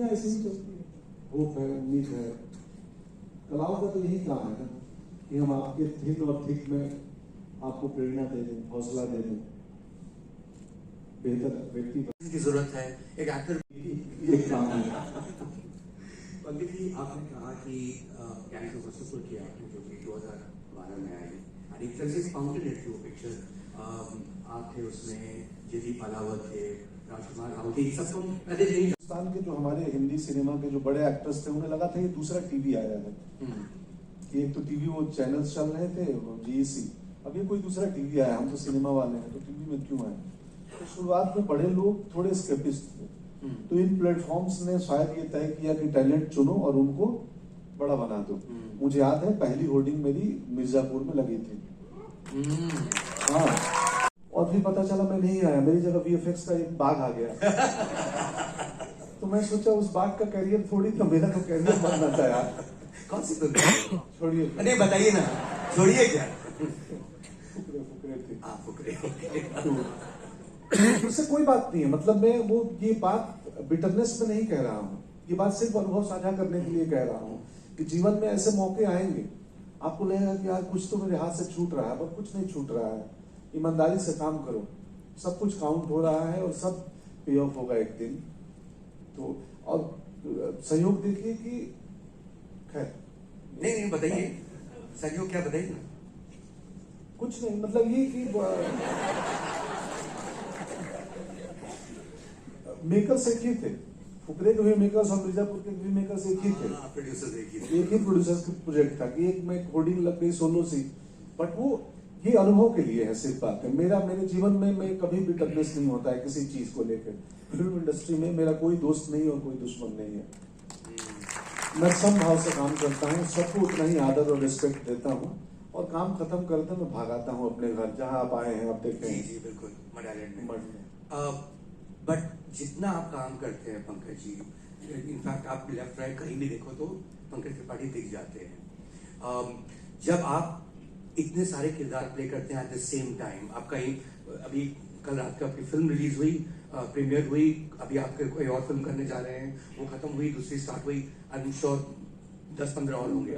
दुनिया ऐसी ही चलती है। होप है, उम्मीद है। कलाओं का तो यही काम है ना कि हम आपके थिन और थिक में आपको प्रेरणा दे दें, हौसला दे दें, बेहतर व्यक्ति की जरूरत है, एक एक्टर ये काम है। पंडित जी, आपने कहा कि कैरेक्टर सक्सेसफुल किया आपने, जो कि 2012 में आई, और एक तरह से फाउंटेन थी वो पिक्चर। आप थे उसमें, जयदीप अलावत थे, राजकुमार राव थे, सबको पहले नहीं। हिंदुस्तान के जो हमारे हिंदी सिनेमा के जो बड़े एक्टर्स थे, उन्हें लगा था ये दूसरा टीवी आया है कि एक तो टीवी वो चैनल्स चल रहे थे जीएसी, अब ये कोई दूसरा टीवी आया, हम तो सिनेमा वाले हैं तो टीवी में क्यों आए। तो शुरुआत में बड़े लोग थोड़े स्केप्टिस्ट थे, तो इन प्लेटफॉर्म्स ने शायद ये तय किया कि टैलेंट चुनो और उनको बड़ा बना दो। मुझे याद है पहली होर्डिंग मेरी मिर्जापुर में लगी थी। हाँ, और फिर पता चला मैं नहीं आया, मेरी जगह वीएफएक्स का एक बाघ आ गया। तो मैं सोचा उस बाघ का कैरियर थोड़ी था, मेरा तो कैरियर बनना था यार। कौन सी फिल्म? छोड़िए, अरे बताइए ना, छोड़िए क्या, फुकरे थे आप फुकरे। उससे कोई बात नहीं है, मतलब मैं वो ये बात बिटरनेस में नहीं कह रहा हूँ, ये बात सिर्फ अनुभव साझा करने के लिए कह रहा हूँ कि जीवन में ऐसे मौके आएंगे, आपको लगेगा कि यार कुछ तो मेरे हाथ से छूट रहा है, पर कुछ नहीं छूट रहा है। ईमानदारी से काम करो, सब कुछ काउंट हो रहा है और सब पे ऑफ होगा एक दिन। तो और सहयोग देखिए कि खैर नहीं बताइए, सहयोग क्या, बताइए ना। कुछ नहीं, मतलब ये कि मेकर्स एक ही थे, फुकरे के भी मेकर्स और मिर्जापुर के भी मेकर्स एक ही थे, प्रोड्यूसर्स एक ही प्रोड्यूसर्स का प्रोजेक्ट था कि एक में होर्डिंग लग गई सोलो सी, बट वो ये अनुभव के लिए है सिर्फ बात है। मेरे जीवन में मैं कभी भी बिटरनेस नहीं होता है किसी चीज को लेकर। फिल्म इंडस्ट्री में मेरा कोई दोस्त नहीं और कोई दुश्मन नहीं है। मैं समभाव से काम करता हूँ, सबको उतना ही आदर और रिस्पेक्ट देता हूँ, और काम खत्म करते मैं भागाता हूँ अपने घर, जहाँ आप आए हैं, आप देखें। जी बिल्कुल, मड आइलैंड में। बट जितना आप काम करते हैं पंकज जी, इनफैक्ट आप लेफ्ट राइट कहीं भी देखो तो पंकज त्रिपाठी दिख जाते हैं। जब आप इतने सारे किरदार प्ले करते हैं एट द सेम टाइम, आप कहीं, अभी कल रात को आपकी फिल्म रिलीज हुई, प्रीमियर हुई, अभी आप कोई और फिल्म करने जा रहे हैं, वो खत्म हुई, दूसरी स्टार्ट हुई, आई एम श्योर 10-15 और होंगे।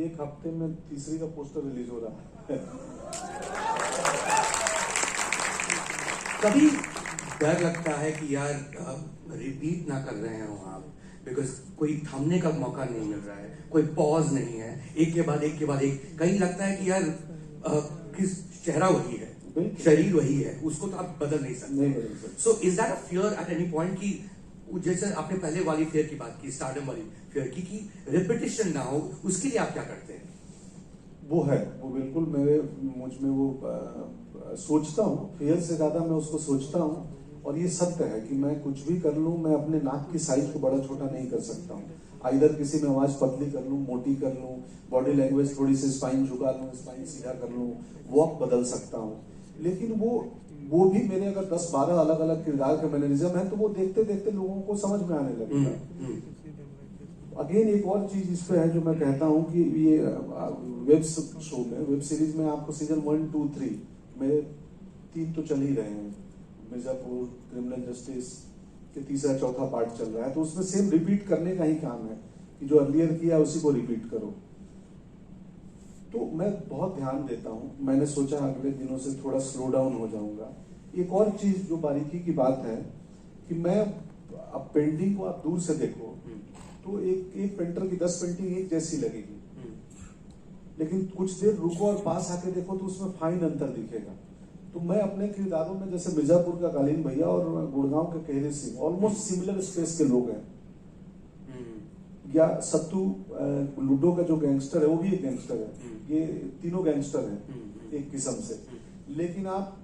एक हफ्ते में तीसरी का पोस्टर रिलीज हो रहा है। कभी डर लगता है कि यार रिपीट ना कर रहे हो आप, बिकॉज कोई थमने का मौका नहीं मिल रहा है, कोई पॉज नहीं है, एक के बाद एक के बाद एक, कहीं लगता है कि यार किस चेहरा वही है, शरीर वही है, उसको तो आप बदल नहीं सकते। So is that a fear at any point कि जैसे आपने पहले वाली फियर की बात की, स्टारडम वाली फियर की, कि रिपीटिशन ना हो, उसके लिए आप क्या करते हैं? वो है, वो बिल्कुल मुझ में वो सोचता हूँ, फियर से ज्यादा मैं उसको सोचता हूँ, और ये सत्य है कि मैं कुछ भी कर लूँ, मैं अपने नाक की साइज को बड़ा छोटा नहीं कर सकता हूँ। आइदर किसी में आवाज पतली कर लूँ, मोटी कर लूँ, बॉडी लैंग्वेज थोड़ी सी स्पाइन झुका लूँ, स्पाइन सीधा कर लूँ, वॉक बदल सकता हूँ, लेकिन वो भी मेरे अगर 10-12 अलग अलग किरदार के मैनरिज्म है तो वो देखते देखते लोगों को समझ में आने लगेगा। अगेन एक और चीज इस पे है जो मैं कहता हूँ कि ये वेब शो में, वेब सीरीज में आपको सीजन 1, 2, 3 मेरे 3 तो चल ही रहे हैं, मिर्जापुर, क्रिमिनल जस्टिस के तीसरा चौथा पार्ट चल रहा है, तो उसमें सेम रिपीट करने का ही काम है कि जो अर्लियर किया उसी को रिपीट करो। तो मैं बहुत ध्यान देता हूँ, मैंने सोचा अगले दिनों से थोड़ा स्लो डाउन हो जाऊंगा। एक और चीज जो बारीकी की बात है कि मैं अब पेंटिंग को आप दूर से देखो तो एक पेंटर की 10 पेंटिंग एक जैसी लगेगी, लेकिन कुछ देर रुको और पास आके देखो तो उसमें फाइन अंतर दिखेगा। तो मैं अपने किरदारों में, जैसे मिर्जापुर का कालीन भैया और गुड़गांव के कहरे सिंह ऑलमोस्ट सिमिलर स्पेस के लोग हैं, या सत्तू लूडो का जो गैंगस्टर है वो भी एक गैंगस्टर है, ये तीनों गैंगस्टर हैं एक किस्म से, लेकिन आप,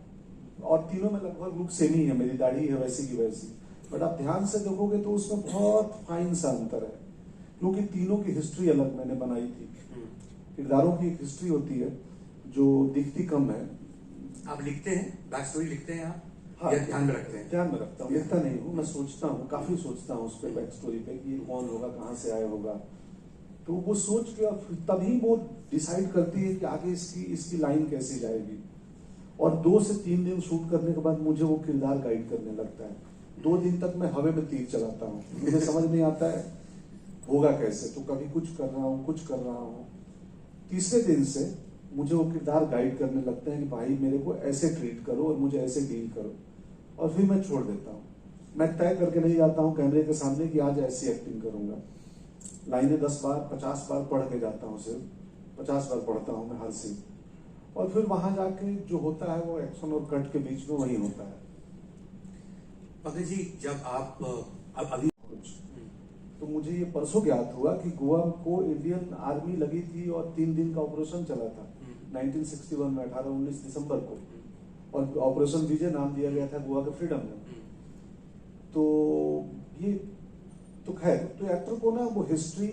और तीनों में लगभग लुक सेम ही है, मेरी दाढ़ी है वैसी की वैसी, बट आप ध्यान से देखोगे तो उसमें बहुत फाइन सा अंतर है, क्योंकि तीनों की हिस्ट्री अलग मैंने बनाई थी। किरदारों की एक हिस्ट्री होती है जो दिखती कम है। आप लिखते हैं, बैक स्टोरी लिखते हैं आप? हाँ, ध्यान में रखते हैं? ध्यान में रखता हूँ, लिखता नहीं हूँ, मैं सोचता हूँ, काफी सोचता हूँ उस पर, बैक स्टोरी पे कि ये कौन होगा, कहाँ से आया होगा, तो वो सोच के तभी वो डिसाइड करती है कि आगे इसकी लाइन कैसी जाएगी, और 2 से 3 दिन शूट करने के बाद मुझे वो किरदार गाइड करने लगता है 2 दिन तक मैं हवा में तीर चलाता हूँ, मुझे समझ नहीं आता है होगा कैसे, तो कभी कुछ कर रहा हूँ, कुछ कर रहा हूँ। तीसरे दिन से मुझे वो किरदार गाइड करने लगते हैं कि भाई मेरे को ऐसे ट्रीट करो और मुझे ऐसे डील करो, और फिर मैं छोड़ देता हूँ। मैं तय करके नहीं जाता हूँ कैमरे के सामने कि आज ऐसी एक्टिंग करूंगा। लाइनें 10 बार 50 बार पढ़ के जाता हूँ, सिर्फ 50 बार पढ़ता हूँ मैं हर सीन, और फिर वहां जाके जो होता है वो एक्शन और कट के बीच में वही होता है। पंकज जी, जब आप अभी कुछ तो मुझे ये परसों ज्ञात हुआ कि गोवा को इंडियन आर्मी लगी थी और 3 दिन का ऑपरेशन चला था 1961 में 18-19 दिसंबर को, और ऑपरेशन विजय नाम दिया गया था गोवा के फ्रीडम में। तो ये तो खैर, तो एक्टर को ना वो हिस्ट्री,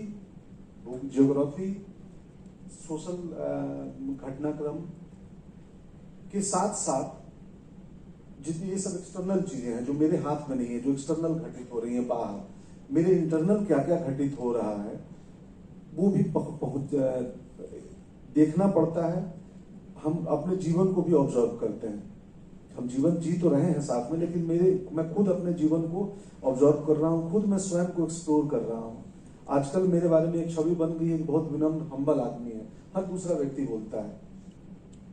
ज्योग्राफी, सोशल घटनाक्रम के साथ साथ जितनी ये सब एक्सटर्नल चीजें हैं जो मेरे हाथ में नहीं है, जो एक्सटर्नल घटित हो रही है बाहर, मेरे इंटरनल क्या क्या घटित हो रहा है वो भी पहुंच देखना पड़ता है। हम अपने जीवन को भी ऑब्जर्व करते हैं, हम जीवन जी तो रहे हैं साथ में, लेकिन मैं खुद अपने जीवन को ऑब्जर्व कर रहा हूँ, खुद मैं स्वयं को एक्सप्लोर कर रहा हूँ। आजकल मेरे बारे में एक छवि बन गई है, बहुत विनम्र हम्बल आदमी है, हर दूसरा व्यक्ति बोलता है।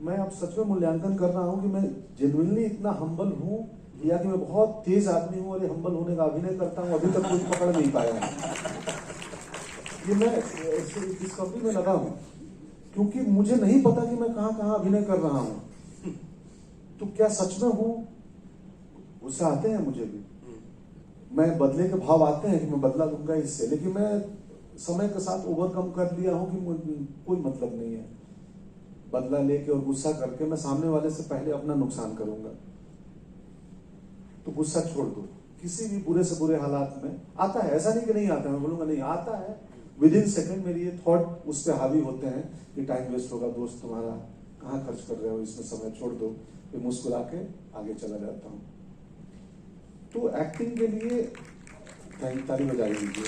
मैं अब सच में मूल्यांकन कर रहा हूँ कि मैं जेन्युइनली इतना हम्बल हूँ या कि मैं बहुत तेज आदमी हूँ और ये हम्बल होने का अभिनय करता हूँ, अभी तक कोई पकड़ नहीं पाया है। ये मैं डिस्कवरी में लगा हूँ, क्योंकि मुझे नहीं पता कि मैं कहाँ कहाँ अभिनय कर रहा हूँ। तो क्या सच में हूँ? गुस्से आते हैं मुझे भी, मैं बदले के भाव आते हैं कि मैं बदला लूंगा इससे, लेकिन मैं समय के साथ ओवरकम कर लिया हूं कि कोई मतलब नहीं है बदला लेके और गुस्सा करके मैं सामने वाले से पहले अपना नुकसान करूंगा। तो गुस्सा छोड़ दो, किसी भी बुरे से बुरे हालात में आता है, ऐसा नहीं कि नहीं आता है, मैं बोलूंगा नहीं आता है, विद इन सेकेंड मेरी ये थॉट उस पर हावी होते हैं कि टाइम वेस्ट होगा दोस्त तुम्हारा, कहाँ खर्च कर रहे हो इसमें समय, छोड़ दो, फिर मुस्कुरा के आगे चला जाता हूँ। तो एक्टिंग के लिए ताली बजाई दीजिए।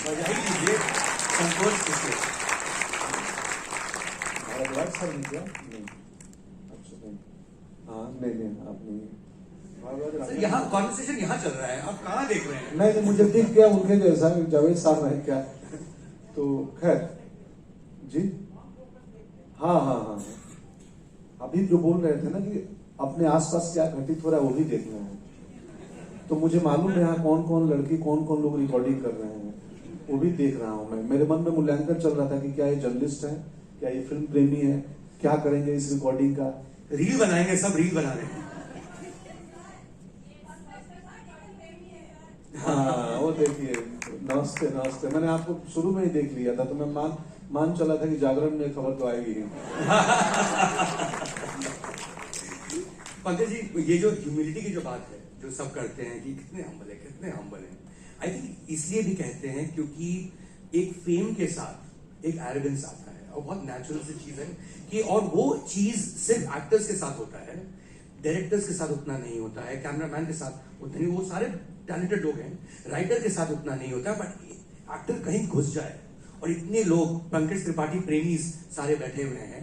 भारद्वाज सर ने क्या? नहीं, अच्छा नहीं, हाँ नहीं आप नहीं। यहाँ कॉन्वर्सेशन यहाँ चल रहा है, आप कहाँ देख रहे हैं? नहीं, मुझे दिख गया उनके जैसा जावेद साहब है क्या। तो खैर जी, हाँ, अभी जो बोल रहे थे ना कि अपने आसपास क्या घटित हो रहा है वो भी देखना है, तो मुझे मालूम है यहाँ कौन कौन लड़की, कौन कौन लोग रिकॉर्डिंग कर रहे हैं, वो भी देख रहा हूँ मैं। मेरे मन में मूल्यांकन चल रहा था कि क्या ये जर्नलिस्ट है, क्या ये फिल्म प्रेमी है, क्या करेंगे इस रिकॉर्डिंग का, रील बनाएंगे, सब रील बना रहे हैं। हाँ वो देखिए, नमस्ते, मैंने आपको शुरू में ही देख लिया था, तो मैं मान चला था कि जागरण में खबर तो आएगी ही। पंकज जी, ये जो ह्यूमिलिटी की जो बात है, जो सब करते हैं कि कितने हम्बल है, आई थिंक इसलिए भी कहते हैं क्योंकि एक फेम के साथ एक एरोगेंस आता है, और बहुत नेचुरल सी चीज है कि, और वो चीज सिर्फ एक्टर्स के साथ होता है, डायरेक्टर्स के साथ उतना नहीं होता है, कैमरामैन के साथ उतना नहीं, वो सारे टैलेंटेड लोग हैं, राइटर के साथ उतना नहीं होता, बट एक्टर कहीं घुस जाए और इतने लोग पंकज त्रिपाठी प्रेमीज सारे बैठे हुए हैं।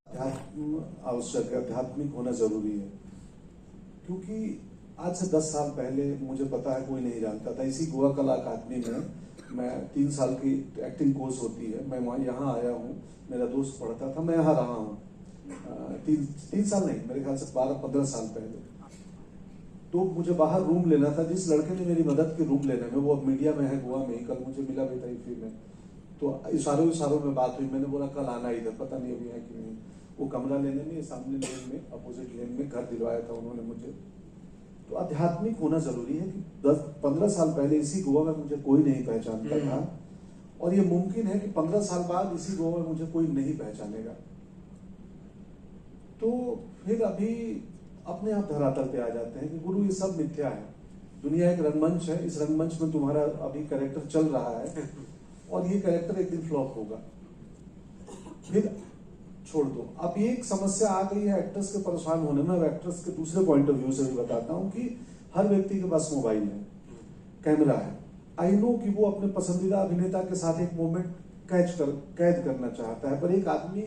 अध्यात्म आवश्यक है, आध्यात्मिक होना जरूरी है, क्योंकि आज से 10 साल पहले मुझे पता है कोई नहीं जानता था। इसी गोवा कला अकादमी में मैं 3 साल की एक्टिंग कोर्स होती है, मैं वहाँ यहाँ आया हूँ, मेरा दोस्त पढ़ता था, मैं यहाँ रहा हूँ 3 साल नहीं, मेरे ख्याल से 12-15 साल पहले। तो मुझे बाहर रूम लेना था, जिस लड़के ने मेरी मदद की रूम लेने में, वो अब मीडिया में है गोवा में, कल मुझे मिला भी था इफ्फी में, तो इशारों में बात हुई, मैंने बोला कल आना इधर, पता नहीं अभी है कि नहीं। वो कमरा लेने में, सामने लेन में, अपोजिट लेन में घर दिलवाया था उन्होंने मुझे। तो आध्यात्मिक होना जरूरी है कि 10-15 साल पहले इसी गोवा में मुझे कोई नहीं पहचानता था, और ये मुमकिन है कि 15 साल बाद इसी गोवा में मुझे कोई नहीं पहचानेगा। तो फिर अभी अपने आप धरातल पे आ जाते हैं कि गुरु ये सब मिथ्या है, दुनिया एक रंगमंच है, इस रंगमंच में तुम्हारा अभी कैरेक्टर चल रहा है और ये कैरेक्टर एक दिन फ्लॉप होगा, फिर छोड़ दो। अब ये एक समस्या आ गई है एक्टर्स के परेशान होने में। अब एक्टर्स के दूसरे पॉइंट ऑफ व्यू से भी बताता हूँ कि हर व्यक्ति के पास मोबाइल है, कैमरा है। आई नो कि वो अपने पसंदीदा अभिनेता के साथ एक मोमेंट कैद करना चाहता है, पर एक आदमी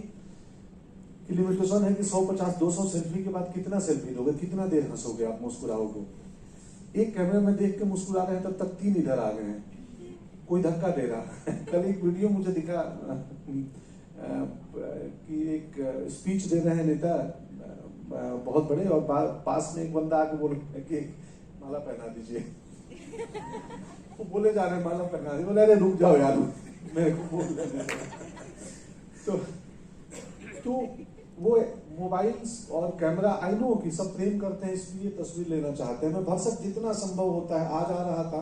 की लिमिटेशन है कि 150-200 सेल्फी के बाद कितना सेल्फी दोगे, कितना देर हंसोगे आप, मुस्कुराओगे। एक कैमरे में देख के मुस्कुरा रहे हैं, तब तक 3 इधर आ गए हैं, कोई धक्का दे रहा है। कल एक वीडियो मुझे दिखा कि एक स्पीच दे रहे हैं नेता बहुत बड़े, और पास में एक बंदा आके बोल रहा है कि माला पहना दीजिए। वो बोले जा रहे हैं माला पहना दीजिए, बोले अरे रुक जाओ यार, मेरे को बोल देने दो। तो वो मोबाइल्स और कैमरा, आई नो कि सब प्रेम करते हैं इसलिए तस्वीर लेना चाहते हैं। मैं भरसक जितना संभव होता है, आज आ रहा था,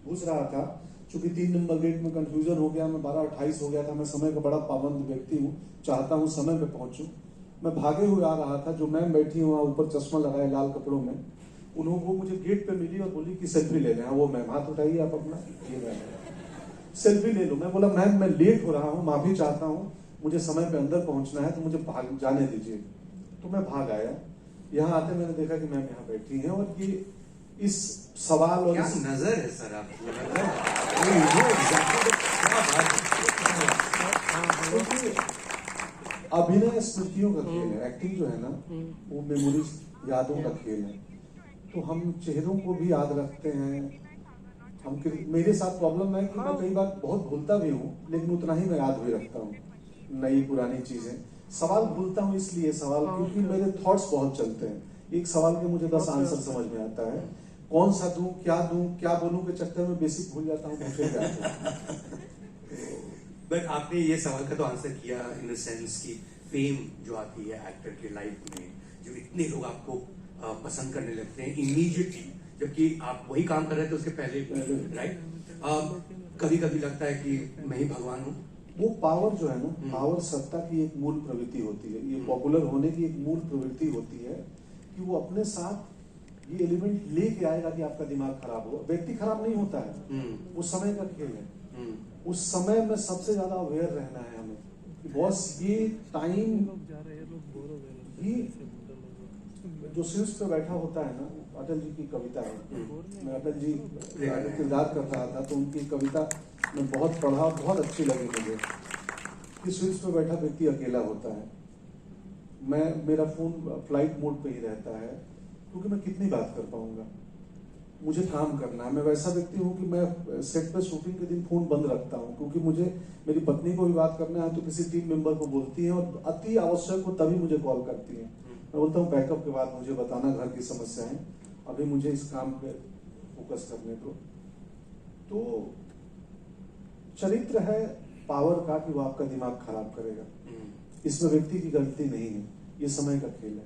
घुस रहा था, चूंकि 3 नंबर गेट में कंफ्यूजन हो गया, मैं 12:28 हो गया था। मैं समय का बड़ा पाबंद व्यक्ति हूँ, चाहता हूँ समय पे पहुंचूं। मैं भागे हुए आ रहा था, जो मैम बैठी हुआ ऊपर चश्मा लगाए लाल कपड़ों में, उन्होंने वो मुझे गेट पे मिली और बोली कि सेल्फी ले लें। वो मैम, हाथ उठाइए आप अपना, ये मैम सेल्फी ले लो। मैं बोला मैम मैं लेट हो रहा हूँ, माफी चाहता हूँ, मुझे समय पे अंदर पहुंचना है, तो मुझे भाग जाने दीजिए। तो मैं भाग आया। यहाँ आते मैंने देखा कि मैम यहाँ बैठी हैं, और ये इस सवाल और क्या नजर है सर आपको, अभिनय स्मृतियों का खेल है। एक्टिंग जो है ना, वो मेमोरीज, यादों का खेल है। तो हम चेहरों को भी याद रखते हैं। हम मेरे साथ प्रॉब्लम है कि मैं कई बार बहुत भूलता भी हूँ, लेकिन उतना ही मैं याद भी रखता हूँ नई पुरानी चीजें। सवाल भूलता हूँ इसलिए सवाल, क्योंकि मेरे थॉट्स बहुत चलते हैं। एक सवाल के मुझे 10 आंसर समझ में आता है, कौन सा दूं, क्या बोलूं के चक्कर में बेसिक भूल जाता हूँ। बट आपने ये सवाल का तो आंसर किया इन द सेंस कि फेम जो आती है एक्टर के लाइफ में, जो इतने लोग आपको पसंद करने लगते हैं इमीडिएटली, जबकि आप वही काम कर रहे थे उसके पहले, राइट? कभी कभी लगता है कि मैं ही भगवान हूँ। वो पावर जो है ना, पावर सत्ता की एक मूल प्रवृत्ति होती है। ये पॉपुलर होने की एक मूल प्रवृत्ति होती है कि वो अपने साथ ये एलिमेंट लेके आएगा कि आपका दिमाग खराब हो। व्यक्ति खराब नहीं होता है, वो समय का खेल है। उस समय में सबसे ज्यादा अवेयर रहना है हमें। बॉस ये टाइम ही जो शीर्ष पे बैठा होता है ना, अटल जी की कविता है। मैं अटल जी किरदार कर रहा था, तो उनकी कविता मैं बहुत पढ़ा, बहुत अच्छी लगी मुझे कि शीर्ष पे बैठा व्यक्ति अकेला होता है। मेरा फोन फ्लाइट मोड पे ही रहता है, क्योंकि मैं कितनी बात कर पाऊंगा, मुझे काम करना है। मैं वैसा व्यक्ति हूँ कि मैं सेट पे शूटिंग के दिन फोन बंद रखता हूँ, क्योंकि मुझे मेरी पत्नी को भी बात करना है तो किसी टीम मेंबर को बोलती है, और अति आवश्यक हो तभी मुझे कॉल करती है। मैं बोलता हूँ बैकअप के बाद मुझे बताना घर की समस्याएं, अभी मुझे इस काम पे फोकस करने दो। तो चरित्र है पावर का कि वो आपका दिमाग खराब करेगा। इसमें व्यक्ति की गलती नहीं है, ये समय का खेल है।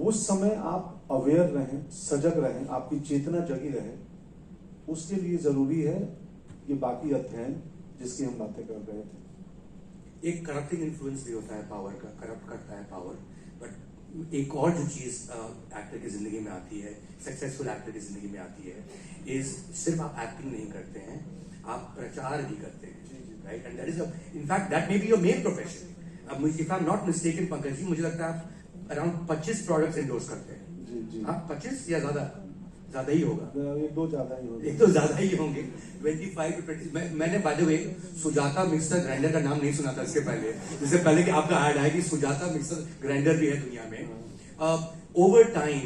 उस समय आप अवेयर रहें, सजग रहें, आपकी चेतना जगी रहे, उसके लिए जरूरी है ये बाकी अध्ययन जिसकी हम बातें कर रहे थे। एक करप्टिंग इन्फ्लुएंस भी होता है पावर का, करप्ट करता है पावर। बट एक और जो चीज एक्टर की जिंदगी में आती है, सक्सेसफुल एक्टर की जिंदगी में आती है, इज सिर्फ आप एक्टिंग नहीं करते हैं, आप प्रचार भी करते हैं, right? And that is in fact that may be your main profession. अब if I am not mistaken Pankaj ji, मुझे लगता है आप अराउंड 25 प्रोडक्ट्स एंडोर्स करते हैं। जी। हाँ, 25 या ज्यादा ही होगा, एक दो ज्यादा ही होंगे, एक तो ज्यादा ही होंगे। 25 to 20। मैंने by the way Sujata mixer grinder का नाम नहीं सुना था इसके पहले, जिससे पहले कि आपका ऐड है कि सुजाता मिक्सर ग्राइंडर भी है दुनिया में। ओवर टाइम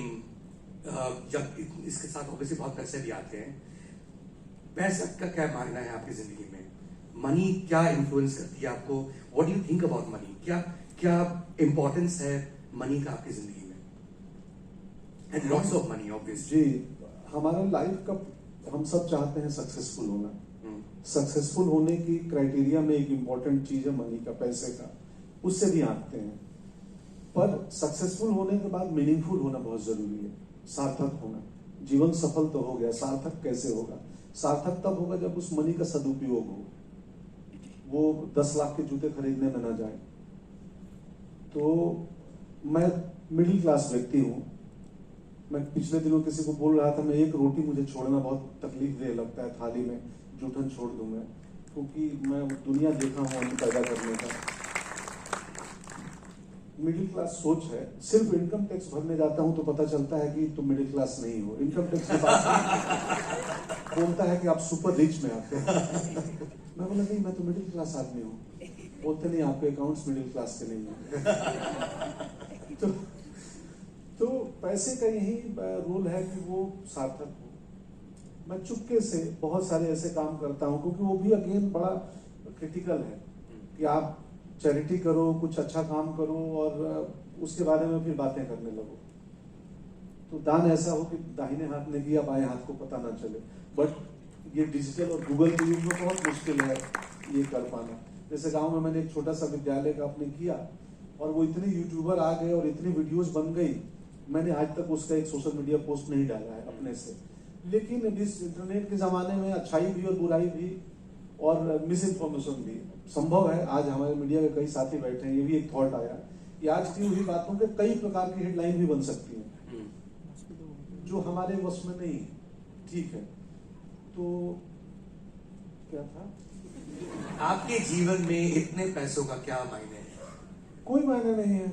जब इसके साथ ऑब्वियसली बहुत पैसे भी आते हैं, पैसा का क्या मानना है आपकी जिंदगी में? मनी क्या इन्फ्लुएंस करती है आपको? What do you think about money? क्या इंपॉर्टेंस है मनी का आपकी जिंदगी में? And lots of money obviously. जी, हमारे लाइफ का हम सब चाहते हैं सक्सेसफुल होना। सक्सेसफुल होने की क्राइटेरिया में एक इम्पॉर्टेंट चीज है मनी का, पैसे का, उससे भी आंकते हैं। पर सक्सेसफुल होने के बाद मीनिंगफुल होना बहुत जरूरी है, सार्थक होना। जीवन सफल तो हो गया, सार्थक कैसे होगा? सार्थक तब होगा जब उस मनी का सदुपयोग हो, वो 10 लाख के जूते खरीदने में ना जाए। तो मैं मिडिल क्लास व्यक्ति हूँ। मैं पिछले दिनों किसी को बोल रहा था, मैं एक रोटी मुझे छोड़ना बहुत तकलीफ दे लगता है, थाली में जूठन छोड़ दूं मैं, क्योंकि मैं दुनिया देखा हूँ अन्न पैदा करने का। मिडिल क्लास सोच है। सिर्फ इनकम टैक्स भरने जाता हूं तो पता चलता है कि तुम मिडिल क्लास नहीं हो। इनकम टैक्स के बाद बोलता है कि आप सुपर रिच में आते हैं। मैं बोला नहीं, मैं तो मिडिल क्लास आदमी हूँ। बोलते नहीं, आपके अकाउंट्स मिडिल क्लास के नहीं है। तो पैसे का यही रोल है कि वो सार्थक हो। मैं चुपके से बहुत सारे ऐसे काम करता हूँ, क्योंकि वो भी अगेन बड़ा क्रिटिकल है कि आप चैरिटी करो, कुछ अच्छा काम करो और उसके बारे में फिर बातें करने लगो। तो दान ऐसा हो कि दाहिने हाथ ने दिया बाएं हाथ को पता ना चले। बट ये डिजिटल और गूगल के युग में बहुत मुश्किल है ये कर पाना। जैसे गांव में मैंने एक छोटा सा विद्यालय का आपने किया और वो इतने यूट्यूबर आ गए और इतनी वीडियोस बन गई, मैंने आज तक उसका एक सोशल मीडिया पोस्ट नहीं डाला है अपने से। लेकिन इस इंटरनेट के जमाने में अच्छाई भी और बुराई भी और मिस इन्फॉर्मेशन भी संभव है। आज हमारे मीडिया के कई साथी बैठे हैं, ये भी एक थॉट आया कि आज की हुई बातों के कई प्रकार की हेडलाइन भी बन सकती है जो हमारे वश में नहीं। ठीक है, तो क्या था? आपके जीवन में इतने पैसों का क्या मायने है? कोई मायने नहीं है।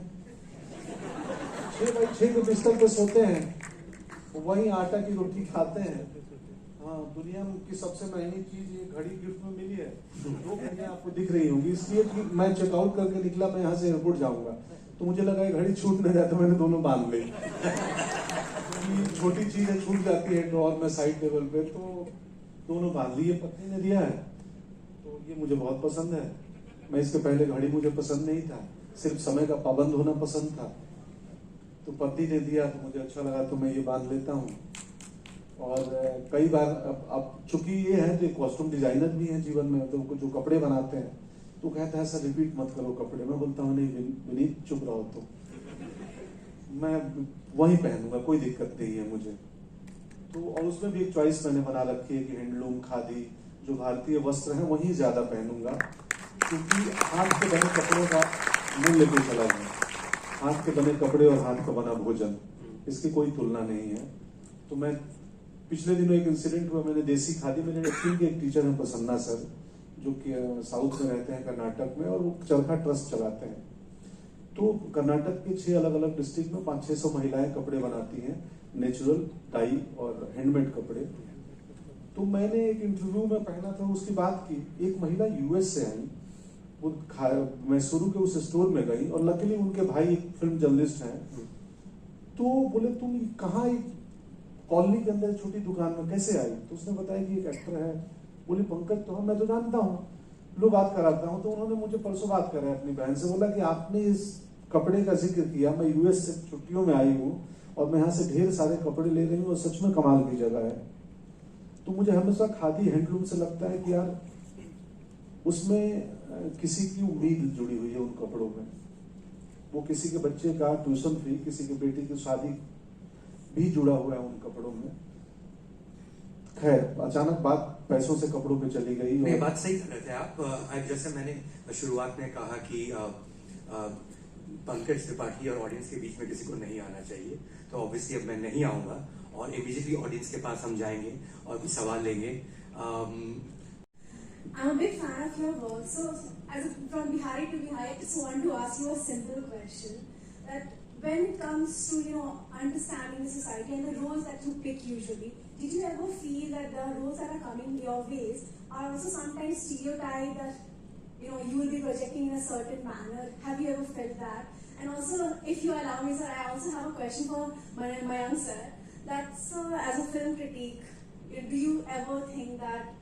6x6 के बिस्तर पे सोते हैं, वही आटा की रोटी खाते हैं। हाँ, दुनिया की सबसे महंगी चीज ये घड़ी गिफ्ट में मिली है। 2 घड़ियां आपको दिख रही होंगी, इसलिए कि मैं चेकआउट करके निकला, मैं यहाँ से एयरपोर्ट जाऊंगा तो मुझे लगा ये घड़ी छूट न जाए, तो मैंने दोनों बांध ली। छोटी चीज है, छूट जाती है ड्रॉअर में साइड टेबल पे, तो दोनों बांध ली। ये पत्नी ने दिया है तो ये मुझे बहुत पसंद है। मैं इसके पहले घड़ी मुझे पसंद नहीं था, सिर्फ समय का पाबंद होना पसंद था। तो पति ने दिया तो मुझे अच्छा लगा, तो मैं ये बांध लेता हूँ। और कई बार अब चूंकि ये है जो कॉस्ट्यूम डिजाइनर भी हैं जीवन में, तो जो कपड़े बनाते हैं, तो कहता है सर रिपीट मत करो कपड़े। मैं बोलता हूँ नहीं विनीत, चुप रहो, तो मैं वही पहनूंगा, कोई दिक्कत नहीं है मुझे। तो और उसमें भी एक चॉइस मैंने बना रखी है कि हैंडलूम, खादी, जो भारतीय वस्त्र हैं वही ज्यादा पहनूंगा, क्योंकि हाथ के बने कपड़ों का मूल्य कोई चला है। हाथ के बने कपड़े और हाथ का बना भोजन, इसकी कोई तुलना नहीं है। तो मैं पिछले दिनों एक इंसिडेंट हुआ, मैंने देसी खादी, मेरे एक्टिंग के एक टीचर हैं प्रसन्ना सर, जो कि साउथ में रहते हैं कर्नाटक में, और वो चरखा ट्रस्ट चलाते हैं। तो कर्नाटक के 6 अलग अलग डिस्ट्रिक्ट में 500-600 महिलाएं कपड़े बनाती हैं, नेचुरल डाई और हैंडमेड कपड़े। तो मैंने एक इंटरव्यू में पहना था, उसकी बात की। एक महिला यूएस से आई, वो मैसूरू के उस स्टोर में गई, और लकीली उनके भाई एक फिल्म जर्नलिस्ट हैं। तो बोले तुम कहाँ, कॉलोनी के अंदर छोटी दुकान में कैसे आई? तो उसने बताया कि एक एक्टर है। बोली पंकज तो मैं तो जानता हूँ, लो बात कराता हूँ। तो उन्होंने मुझे परसों बात कराया अपनी बहन से, बोला कि आपने इस कपड़े का जिक्र किया, मैं यूएस से छुट्टियों में आई हूँ और मैं यहाँ से ढेर सारे कपड़े ले रही हूँ और सच में कमाल की जगह है। तो मुझे हमेशा खादी हैंडलूम से लगता है कि यार उसमें किसी की उम्मीद जुड़ी हुई है उन कपड़ों में। वो किसी के बच्चे का ट्यूशन फी, किसी की बेटी की शादी भी जुड़ा हुआ है उन कपड़ों में। खैर, अचानक बात पैसों से कपड़ों पे चली गई। नहीं, बात सही कर रहे थे आप। जैसे मैंने शुरुआत में कहा कि पंकज त्रिपाठी और ऑडियंस के बीच में किसी को नहीं आना चाहिए, तो ऑब्वियसली अब मैं नहीं आऊंगा और इमीडिएटली ऑडियंस के पास हम जाएंगे और कुछ सवाल लेंगे। I'm a big fan of your work. So, from Bihari to Bihari, I just want to ask you a simple question. That when it comes to, understanding the society and the roles that you pick usually, did you ever feel that the roles that are coming your ways are also sometimes stereotyped, that, you will be projecting in a certain manner? Have you ever felt that? And also, if you allow me, sir, I also have a question for Mayank sir. That, sir, as a film critique, do you ever think that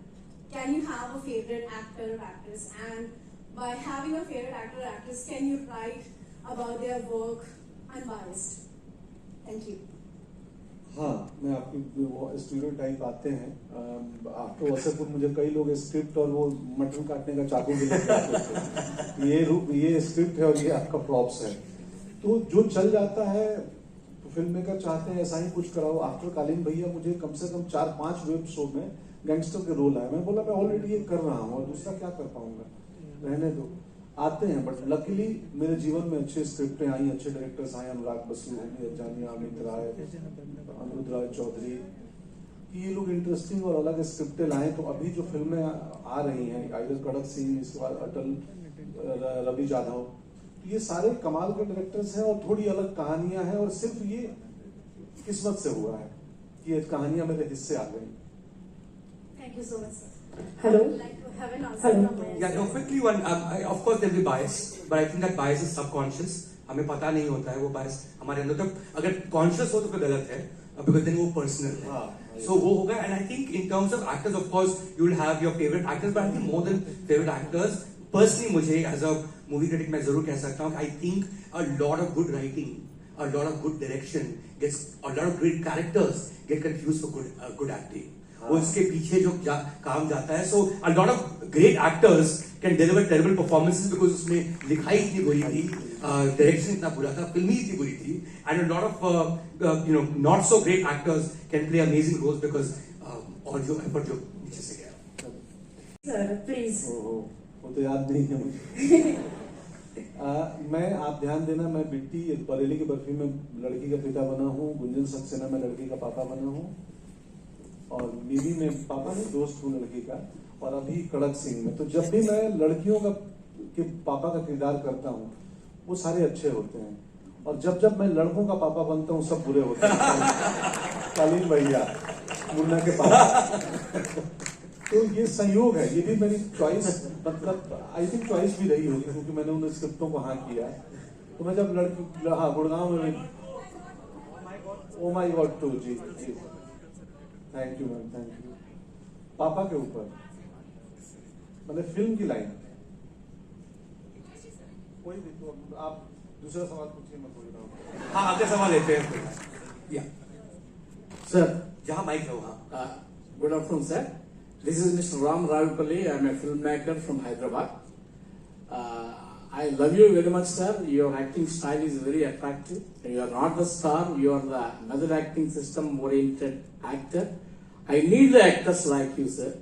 can you have a favorite actor or actress, and by having a favorite actor or actress, can you write about their work unbiased? Thank you. हाँ, मैं आपकी वो stereotype आते हैं। After Wasseypur मुझे कई लोग script और वो मटन काटने का चाकू भी लेके आते थे। ये स्क्रिप्ट है और ये आपका प्रॉप्स है। तो जो चल जाता है तो फिल्म मेकर चाहते हैं ऐसा ही कुछ कराओ। आफ्टर कालीन भैया मुझे कम से कम 4-5 वेब शो में गैंगस्टर के रोल आए। मैं बोला मैं ऑलरेडी ये कर रहा हूँ और दूसरा क्या कर पाऊंगा, रहने दो। आते हैं, बट लकीली मेरे जीवन में अच्छे स्क्रिप्टें आई, अच्छे डायरेक्टर्स आए, अनुराग बसु, जानिया, अमित राय, अनिरुद्ध राय चौधरी, कि ये लोग इंटरेस्टिंग और अलग स्क्रिप्टें लाए। तो अभी जो फिल्में आ रही हैं, आइडर कड़क सिंह, इसके बाद अटल, रवि जाधव, तो ये सारे कमाल के डायरेक्टर्स हैं और थोड़ी अलग कहानियां हैं। और सिर्फ ये किस्मत से हुआ है कि ये कहानियां मेरे हिस्से आ गई। Thank you so much, sir. Hello. I would like to have an answer from my Yeah, no, quickly one. Of course, there'll be bias, but I think that bias is subconscious. हमें पता नहीं होता है वो bias हमारे अंदर। तो अगर conscious हो तो फिर गलत है, because then वो personal है. So वो होगा, and I think in terms of actors, of course, you will have your favorite actors, but I think more than favorite actors, personally मुझे as a movie critic मैं जरूर कह सकता हूँ, I think a lot of good writing, a lot of good direction gets, a lot of great characters get confused for good acting. वो इसके पीछे जो काम जाता है. So a lot of great actors can deliver terrible performances because उसमें लिखाई इतनी बुरी थी, डायरेक्शन इतना बुरा था, फिल्मी इतनी बुरी थी, and a lot of not so great actors can play amazing roles because और जो effort जो नीचे से गया. Sir, please. वो तो याद नहीं है मुझे. मैं, आप ध्यान देना, मैं बिट्टी बरेली की बर्फी में लड़की का पिता बना हूँ, गुंजन सक्सेना में लड़की का पापा बना हूँ, और बीवी में पापा नहीं दोस्त हूँ लड़की का, और अभी कड़क सिंह में. तो जब भी मैं लड़कियों का के पापा का किरदार करता हूँ वो सारे अच्छे होते हैं, और जब जब मैं लड़कों का पापा बनता हूँ सब बुरे होते हैं. कालीन भैया, मुन्ना के पापा. तो ये संयोग है, ये भी मेरी चॉइस, मतलब आई थिंक चॉइस भी रही होगी क्योंकि मैंने उन स्क्रिप्टों को हाँ किया. तो मैं जब लड़की, हाँ गुड़गांव में, ओ माय गॉड टू, जी जी, thank you ma'am, thank you. पापा के ऊपर मतलब फिल्म की लाइन, कोई भी, तो आप दूसरा सवाल पूछिए, मैं बोल रहा हूँ. हाँ, अगले सवाल लेते हैं. या Sir, जहाँ माइक है वहाँ. good afternoon, sir. This is Mr. Ram Ravipalli. I am a filmmaker from Hyderabad. I love you very much, sir. Your acting style is very attractive. You are not the star. You are the another acting system-oriented actor. I need the actors like you, sir.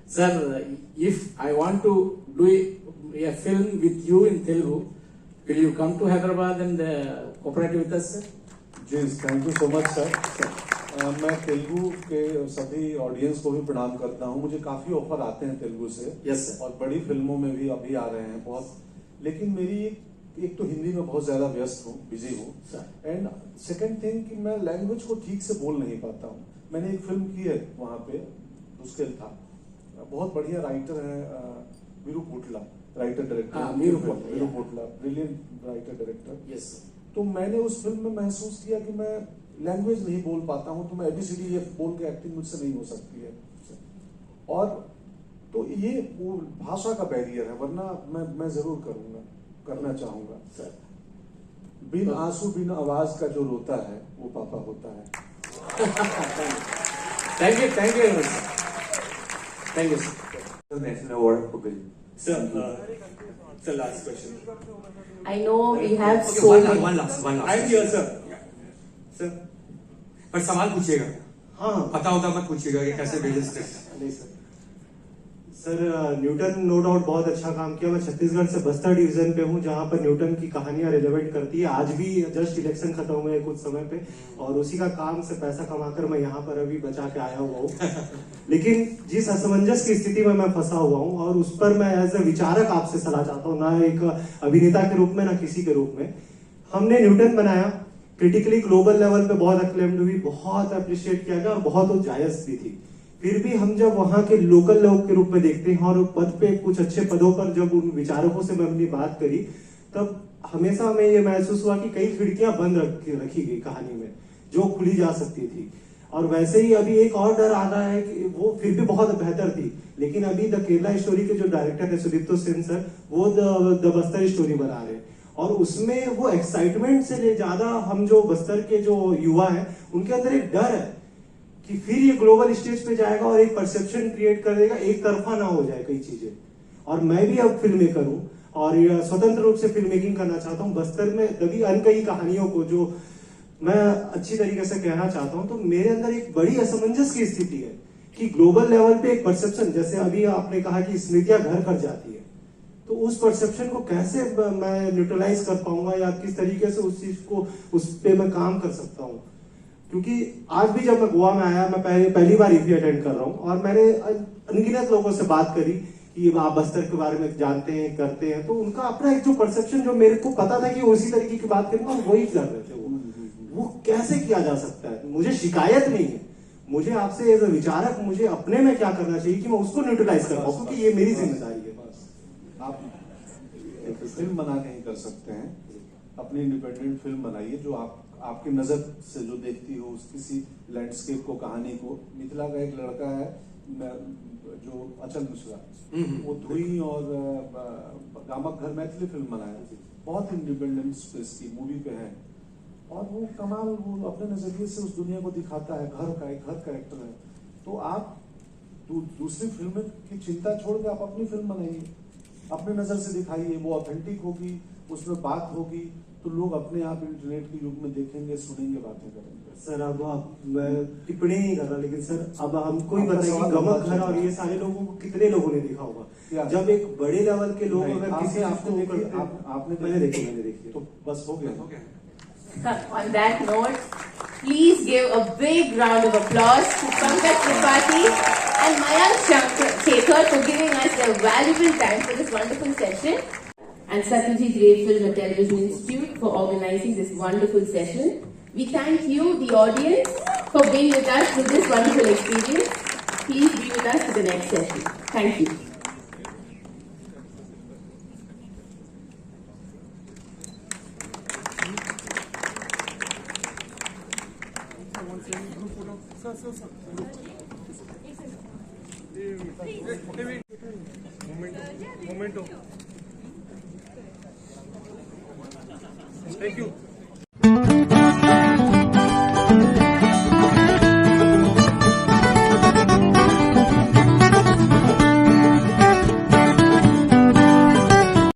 Sir, if I want to do a film with you in Telugu, will you come to Hyderabad and cooperate with us, sir? जी, thank you so much sir. मैं तेलुगु के सभी audience को भी प्रणाम करता हूँ. मुझे काफी ऑफर आते हैं तेलुगु से, Yes, sir. और बड़ी फिल्मों में भी अभी आ रहे हैं बहुत. लेकिन मेरी एक तो हिंदी में बहुत ज्यादा व्यस्त हूँ, बिजी हूँ, एंड सेकंड थिंग कि मैं लैंग्वेज को ठीक से बोल नहीं पाता हूँ. मैंने एक फिल्म की है वहां पे, मुश्किल था. बहुत बढ़िया राइटर है Veeru Potla, writer director. Veeru Potla brilliant writer director. Yes, sir. तो मैंने उस फिल्म में महसूस किया कि मैं लैंग्वेज नहीं बोल पाता हूं, तो मैं ABCD बोल के एक्टिंग मुझसे नहीं हो सकती है. और तो ये वो भाषा का बैरियर है, वरना मैं जरूर करूंगा, करना चाहूंगा. बिन आंसू बिन आवाज का जो रोता है वो पापा होता है. Thank you very much, sir. Thank you, sir. National Award for Bill. Sir, it's the last question. I know we have Okay, so one many. last. I'm here, sir. Sir. पर सवाल पूछिएगा. हाँ. पता होता मत पूछिएगा कि कैसे भेजे स्क्रिप्ट. नहीं sir. Sir, Newton no doubt बहुत अच्छा काम किया. मैं छत्तीसगढ़ से बस्तर डिवीजन पे हूँ जहाँ पर न्यूटन की कहानियां रिलेवेंट करती है. आज भी जस्ट इलेक्शन खत्म हुए कुछ समय पे, और उसी का काम से पैसा कमाकर मैं यहाँ पर अभी बचा के आया हुआ हूँ. लेकिन जिस असमंजस की स्थिति में मैं फंसा हुआ हूँ, और उस पर मैं एज ए विचारक आपसे सलाह चाहता हूँ, ना एक अभिनेता के रूप में ना किसी के रूप में. हमने न्यूटन बनाया, क्रिटिकली ग्लोबल लेवल पे बहुत अक्लेम्ड हुई, बहुत अप्रिशिएट किया गया और बहुत जायज भी थी. फिर भी हम जब वहां के लोकल लोग के रूप में देखते हैं, और पद पे कुछ अच्छे पदों पर जब उन विचारकों से मैं अपनी बात करी, तब हमेशा हमें ये महसूस हुआ कि कई खिड़कियां बंद रखी गई कहानी में जो खुली जा सकती थी. और वैसे ही अभी एक और डर आ रहा है कि वो फिर भी बहुत बेहतर थी, लेकिन अभी द केरला स्टोरी के जो डायरेक्टर है सुदीप्तो सेन सर, वो द बस्तर स्टोरी बना रहे हैं. और उसमें वो एक्साइटमेंट से ले ज्यादा हम जो बस्तर के जो युवा हैं उनके अंदर एक डर है कि फिर ये ग्लोबल स्टेज पे जाएगा और एक परसेप्शन क्रिएट कर देगा, एक तरफा ना हो जाए कई चीजें. और मैं भी अब फिल्म मेकर हूँ और स्वतंत्र रूप से फिल्म मेकिंग करना चाहता हूँ. बस्तर में दबी अनकही कहानियों को जो मैं अच्छी तरीके से कहना चाहता हूँ, तो मेरे अंदर एक बड़ी असमंजस की स्थिति है कि ग्लोबल लेवल पे एक परसेप्शन, जैसे अभी आपने कहा कि स्मृतियां घर कर जाती है, तो उस परसेप्शन को कैसे मैं न्यूट्रलाइज कर पाऊंगा, या किस तरीके से उस चीज को, उस पे मैं काम कर सकता हूँ. क्योंकि आज भी जब मैं गोवा में आया, मैं पहली बार ईपी अटेंड कर रहा हूँ, और मैंने अनगिनत लोगों से बात करी कि आप बस्तर के बारे में जानते हैं, करते हैं, तो उनका अपना एक जो परसेप्शन, जो मेरे को पता था कि उसी तरीके की बात करेंगे, वही कर रहे थे. वो कैसे किया जा सकता है? मुझे शिकायत नहीं है, मुझे आपसे एज अ विचारक मुझे अपने में क्या करना चाहिए कि मैं उसको न्यूट्रलाइज कर पाऊँ, क्योंकि ये मेरी जिम्मेदारी है. आप एक फिल्म बना के ही कर सकते हैं. अपनी इंडिपेंडेंट फिल्म बनाइए जो आपकी नजर से जो देखती हो उस किसी लैंडस्केप को, कहानी को। मिथिला का एक लड़का है जो अचल मिश्रा, वो धुई और गामक घर मैथिली फिल्म बनाया, बहुत इंडिपेंडेंस पे इसकी मूवी पे है, और वो कमाल, वो अपने नजरिए से उस दुनिया को दिखाता है। एक घर कैरेक्टर है। तो आप दूसरी फिल्म की चिंता छोड़ के आप अपनी फिल्म बनाइए, अपने नजर से दिखाइए, वो ऑथेंटिक होगी, उसमें बात होगी, तो लोग अपने आप इंटरनेट के युग में देखेंगे, सुनेंगे, बातें करेंगे। सर अब मैं टिप्पणी नहीं कर रहा, लेकिन सर अब हमको ही आपका बताइए सवाल गमक घर और ये सारे लोगों को कितने लोगों ने देखा होगा? क्या? जब एक बड़े लेवल के लोग नहीं, अगर किसी आपने को देखी, करते आपने मैंने देखी तो बस हो गया। On that note, please give a big round of applause to Pankaj Tripathi and Mayank Shekhar for giving us their valuable time for this wonderful session. And Satyajit Ray Film and Television Institute for organizing this wonderful session. We thank you, the audience, for being with us through this wonderful experience. Please be with us for the next session. Thank you. Momento. Thank you.